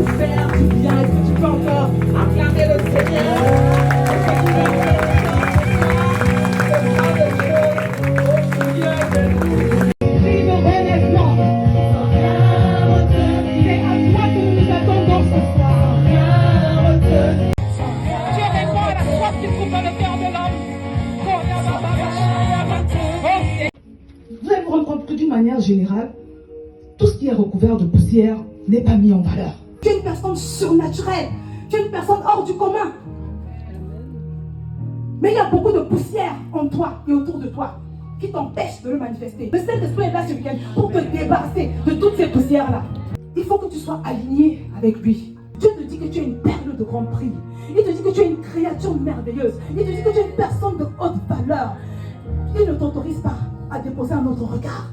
faire du bien. Est-ce que tu peux encore acclamer le Seigneur? Vous allez vous rendre compte que d'une manière générale, tout ce qui est recouvert de poussière n'est pas mis en valeur. Tu es une personne surnaturelle, tu es une personne hors du commun. Mais il y a beaucoup de poussière en toi et autour de toi qui t'empêchent de le manifester. Le Saint-Esprit est là ce week-end pour te débarrasser de toutes ces poussières-là. Il faut que tu sois aligné avec lui. Dieu te dit que tu es une perle de grand prix. Il te dit que tu es une créature merveilleuse. Il te dit que tu es une personne de haute valeur. Il ne t'autorise pas à déposer un autre regard,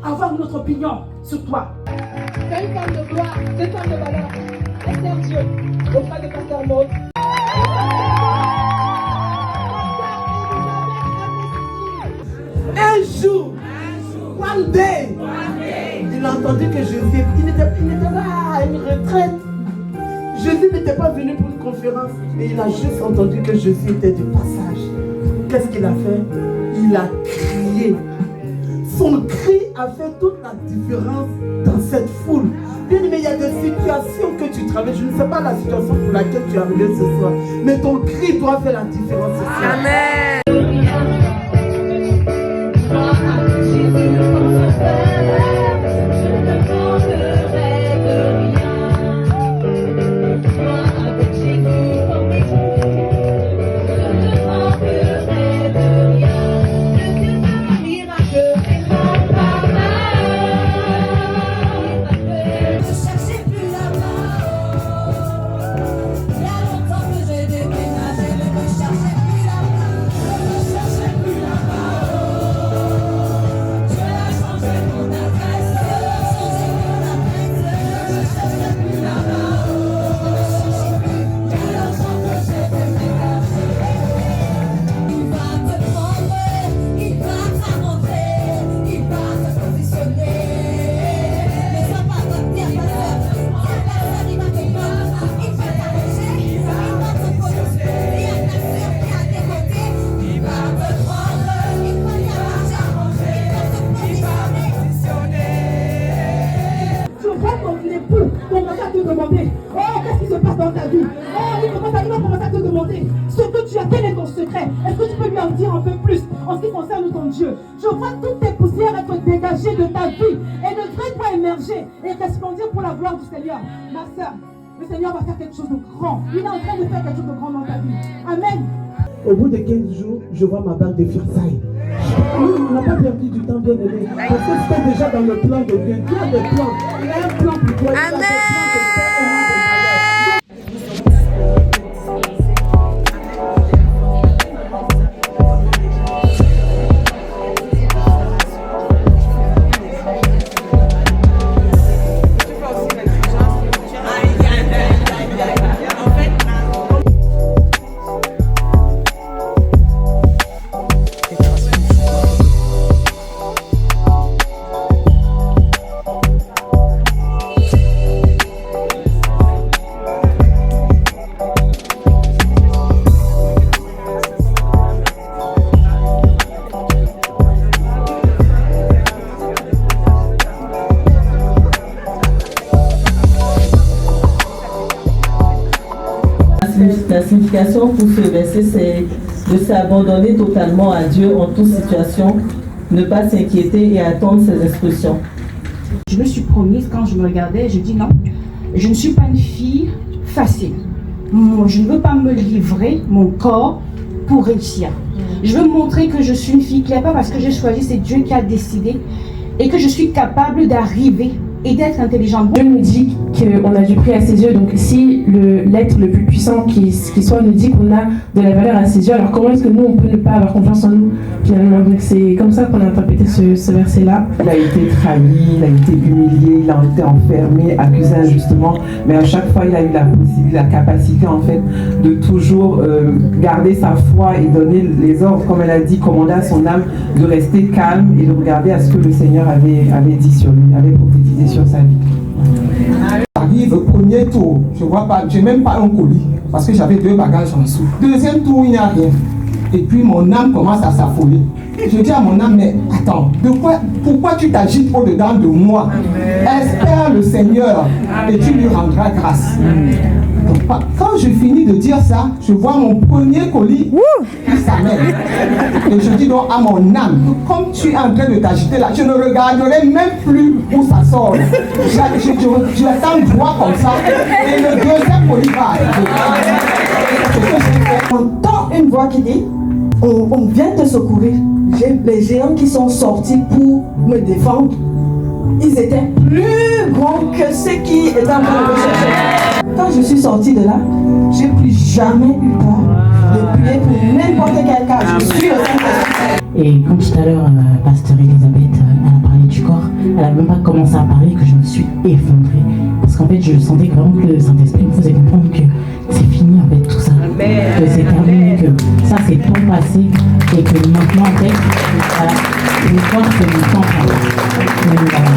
à avoir une autre opinion sur toi. C'est une femme de gloire, c'est une femme de valeur. Elle sert Dieu auprès de Pasteur Maud. Un jour, one day, il a entendu que Jésus, il n'était pas à une retraite. Jésus n'était pas venu pour une conférence, mais il a juste entendu que Jésus était du passage. Qu'est-ce qu'il a fait? Il a crié. Son cri a fait toute la différence dans cette foule. Bien, mais il y a des situations que tu traverses. Je ne sais pas la situation pour laquelle tu es arrivé ce soir, mais ton cri doit faire la différence ce soir. Amen. Dire un peu plus en ce qui concerne ton Dieu. Je vois toutes tes poussières être dégagées de ta vie et ne devraient pas émerger et resplendir pour la gloire du Seigneur. Ma soeur, le Seigneur va faire quelque chose de grand. Il est en train de faire quelque chose de grand dans ta vie. Amen. Au bout de 15 jours, je vois ma bague de fiançailles. On n'a pas perdu du temps, bien aimé. Parce que c'était déjà dans le plan de Dieu. Dieu a des plans. Il a un plan pour toi. Amen. La signification pour ce verset, c'est de s'abandonner totalement à Dieu en toute situation, ne pas s'inquiéter et attendre ses instructions. Je me suis promise, quand je me regardais, je dis non, je ne suis pas une fille facile. Je ne veux pas me livrer mon corps pour réussir. Je veux montrer que je suis une fille claire, pas parce que j'ai choisi, c'est Dieu qui a décidé, et que je suis capable d'arriver et d'être intelligente. Dieu nous dit qu'on a du prix à ses yeux, donc si l'être le plus puissant qui soit nous dit qu'on a de la valeur à ses yeux, alors comment est-ce que nous on peut ne pas avoir confiance en nous finalement? Donc c'est comme ça qu'on a interprété ce verset-là. Il a été trahi, il a été humilié, il a été enfermé, accusé injustement, mais à chaque fois il a eu la possibilité, la capacité en fait de toujours garder sa foi et donner les ordres, comme elle a dit, commander à son âme de rester calme et de regarder à ce que le Seigneur avait dit sur lui, avait prophétisé sur sa vie. J'arrive, premier tour, je vois pas, j'ai même pas un colis, parce que j'avais 2 bagages en dessous. Deuxième tour, il n'y a rien. Et puis mon âme commence à s'affoler. Je dis à mon âme, mais attends, pourquoi tu t'agites au-dedans de moi? Espère le Seigneur et tu lui rendras grâce. Donc, quand je finis de dire ça, je vois mon premier colis qui s'amène. Et je dis donc à mon âme, que comme tu es en train de t'agiter là, je ne regarderai même plus où ça sort. Je l'attends droit comme ça. Et le deuxième colis va arriver. J'entends une voix qui dit, on vient te secourir. Les géants qui sont sortis pour me défendre, ils étaient plus grands que ceux qui étaient en train de me chercher. Quand je suis sortie de là, j'ai plus jamais eu peur de prier pour n'importe quel cas. Je suis le Saint-Esprit. Et quand tout à l'heure, Pasteur Elisabeth, elle a parlé du corps, elle n'a même pas commencé à parler que je me suis effondrée. Parce qu'en fait, je sentais vraiment que le Saint-Esprit me faisait comprendre que c'est fini en fait tout ça. Que c'est terminé, que ça c'est tout passé et que maintenant en fait, voilà, le corps c'est le temps. Voilà.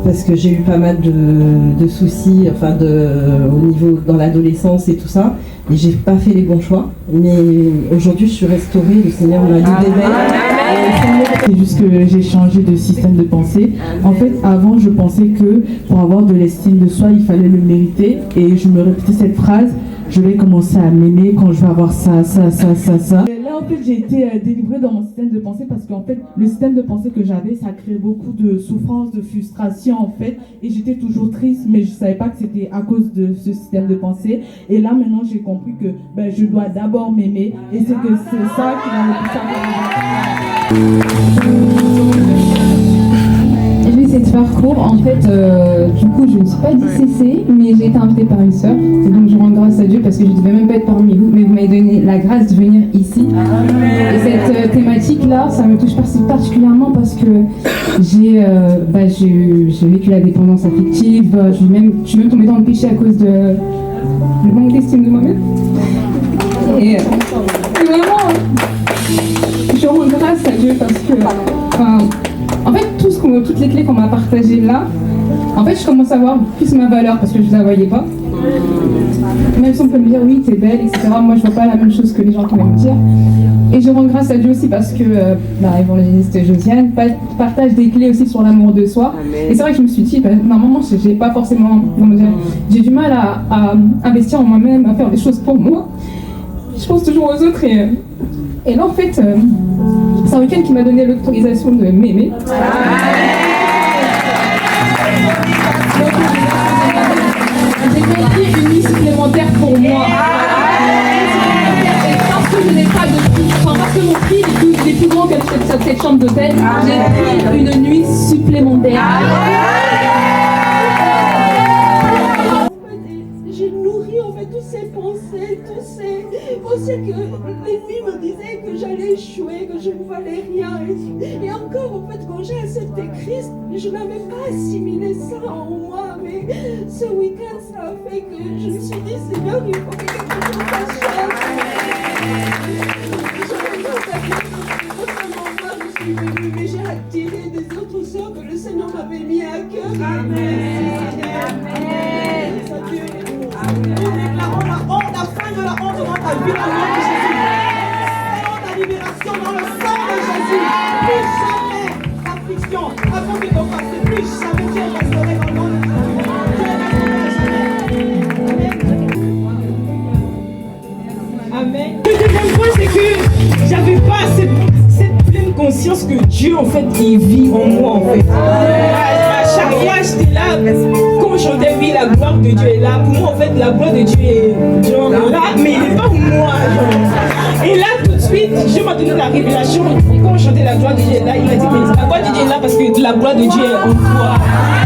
Parce que j'ai eu pas mal de soucis, enfin au niveau dans l'adolescence et tout ça, et j'ai pas fait les bons choix. Mais aujourd'hui, je suis restaurée, le Seigneur m'a libérée. C'est juste que j'ai changé de système de pensée. En fait, avant, je pensais que pour avoir de l'estime de soi, il fallait le mériter, et je me répétais cette phrase: je vais commencer à m'aimer quand je vais avoir ça. Là, en fait, j'ai été délivrée dans mon système de pensée parce qu'en fait, le système de pensée que j'avais, ça créait beaucoup de souffrance, de frustration, en fait. Et j'étais toujours triste, mais je ne savais pas que c'était à cause de ce système de pensée. Et là, maintenant, j'ai compris que je dois d'abord m'aimer. Et c'est ça qui m'a le plus J'ai eu cette parcours, en fait, du coup, je ne suis pas dit CC, mais j'ai été invitée par une sœur. Et donc, je rends grâce à Dieu parce que je ne devais même pas être parmi vous, mais vous m'avez donné la grâce de venir ici. Et cette thématique-là, ça me touche particulièrement parce que j'ai vécu la dépendance affective, je suis même tombée dans le péché à cause du manque d'estime de moi-même. Et vraiment, je rends grâce à Dieu parce que, en fait, toutes les clés qu'on m'a partagées là, en fait, je commence à voir plus ma valeur parce que je ne la voyais pas. Même si on peut me dire oui, t'es belle, etc. Moi, je vois pas la même chose que les gens qui vont me dire. Et je rends grâce à Dieu aussi parce que l'évangéliste Josiane partage des clés aussi sur l'amour de soi. Et c'est vrai que je me suis dit, normalement, j'ai pas forcément, j'ai du mal à investir en moi-même, à faire des choses pour moi. Je pense toujours aux autres et là, en fait, c'est un week-end qui m'a donné l'autorisation de m'aimer. J'ai compris une nuit supplémentaire pour moi. Parce que je n'ai pas de prix, parce que mon prix est plus grand que cette chambre d'hôtel, j'ai pris une nuit supplémentaire. J'ai nourri en fait toutes ces pensées, que l'ennemi me disait que j'allais échouer, que je ne valais rien. Et encore en fait quand j'ai accepté Christ, je n'avais pas assimilé ça en moi. Mais ce week-end ça a fait que je me suis dit Seigneur, il faut que quelque chose change. Je suis venue, mais j'ai attiré des autres sœurs que le Seigneur m'avait mis à cœur. Amen. Nous déclarons la honte, la fin de la honte dans ta vie, au nom de Jésus. Seigneur, ta libération dans le sang de Jésus. Plus jamais d'affliction, avant de ton passé, plus jamais tu es restauré dans le nom de Jésus. Amen. Le deuxième point, c'est que j'avais pas cette pleine Dieu en fait il vit en moi en fait. À chaque fois j'étais là, quand je chantais oui la gloire de Dieu est là, pour moi en fait la gloire de Dieu est genre là, mais il n'est pas moi genre. Et là tout de suite, Dieu m'a donné la révélation, quand je chantais la gloire de Dieu est là, il m'a dit mais la gloire de Dieu est là parce que la gloire de Dieu est en toi.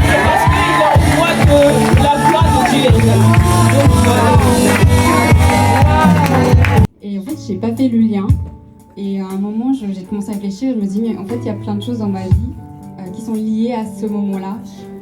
C'est parce qu'il est en toi que la gloire de Dieu est là. Donc voilà. Et en fait, j'ai pas fait le lien. Et à un moment, j'ai commencé à réfléchir. Je me dis, mais en fait, il y a plein de choses dans ma vie qui sont liées à ce moment-là,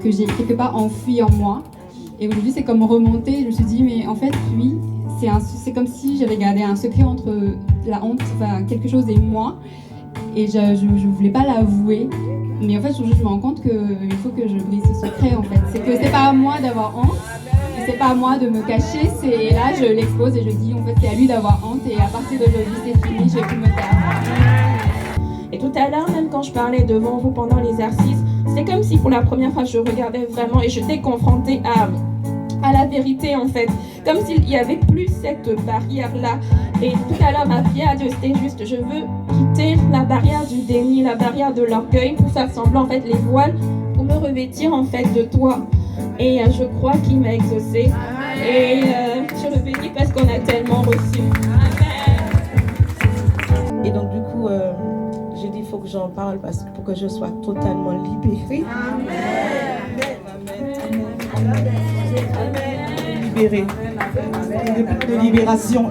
que j'ai quelque part enfoui en moi. Et aujourd'hui, c'est comme remonter. Je me suis dit, mais en fait, oui, c'est comme si j'avais gardé un secret entre la honte, enfin, quelque chose et moi. Et je ne voulais pas l'avouer. Mais en fait, aujourd'hui, je me rends compte qu'il faut que je brise ce secret, en fait. C'est que c'est pas à moi d'avoir honte. C'est pas à moi de me cacher, c'est là je l'expose et je dis en fait c'est à lui d'avoir honte et à partir d'aujourd'hui c'est fini, je vais plus me taire. Et tout à l'heure, même quand je parlais devant vous pendant l'exercice, c'est comme si pour la première fois je regardais vraiment et j'étais confrontée à la vérité en fait. Comme s'il n'y avait plus cette barrière-là. Et tout à l'heure, ma prière à Dieu, c'était juste, je veux quitter la barrière du déni, la barrière de l'orgueil pour faire semblant en fait les voiles, pour me revêtir en fait de toi. Et je crois qu'il m'a exaucé. Et je le bénis parce qu'on a tellement reçu. Amen. Et donc du coup, j'ai dit il faut que j'en parle pour que je sois totalement libérée. Amen. Libérée. De libération.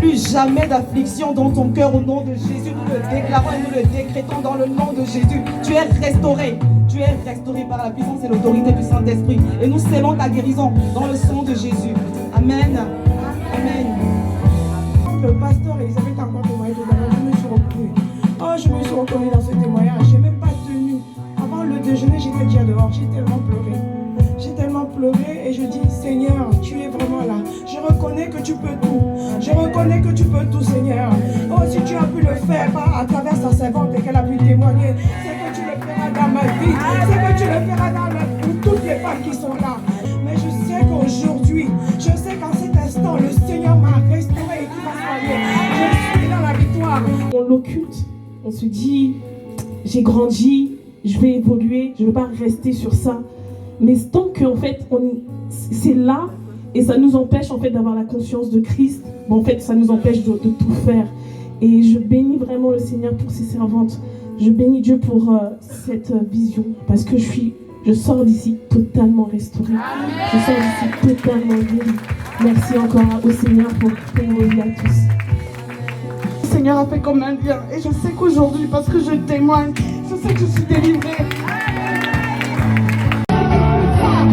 Plus jamais d'affliction dans ton cœur au nom de Jésus. Nous le déclarons et nous le décrétons dans le nom de Jésus. Tu es restauré. Tu es restauré par la puissance et l'autorité du Saint-Esprit. Et nous scellons ta guérison dans le sang de Jésus. Amen. Amen. Le pasteur Elisabeth a encore témoigné tout à l'heure. Je me suis reconnue. Oh, je me suis reconnue dans ce témoignage. Je n'ai même pas tenu. Avant le déjeuner, j'étais déjà dehors. J'ai tellement pleuré. J'ai tellement pleuré et je dis, Seigneur, tu es vraiment là. Je reconnais que tu peux tout. Je reconnais que tu peux tout, Seigneur. Oh, si tu as pu le faire à travers sa servante et qu'elle a pu témoigner, c'est que tu le feras dans ma vie. C'est que tu le feras pour toutes les femmes qui sont là. Mais je sais qu'aujourd'hui, je sais qu'en cet instant, le Seigneur m'a restauré et qu'il m'a soigné. Je suis dans la victoire. On l'occulte. On se dit, j'ai grandi, je vais évoluer, je ne veux pas rester sur ça. Mais tant qu'en fait, c'est là et ça nous empêche en fait d'avoir la conscience de Christ, bon, en fait, ça nous empêche de tout faire. Et je bénis vraiment le Seigneur pour ses servantes. Je bénis Dieu pour cette vision parce que je sors d'ici totalement restaurée. Je sors d'ici totalement guérie. Merci encore au Seigneur pour vos vies à tous. Le Seigneur a fait comme un lien et je sais qu'aujourd'hui, parce que je témoigne, je sais que je suis délivrée.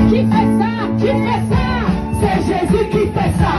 Qui fait ça? Qui fait ça? C'est Jésus qui fait ça.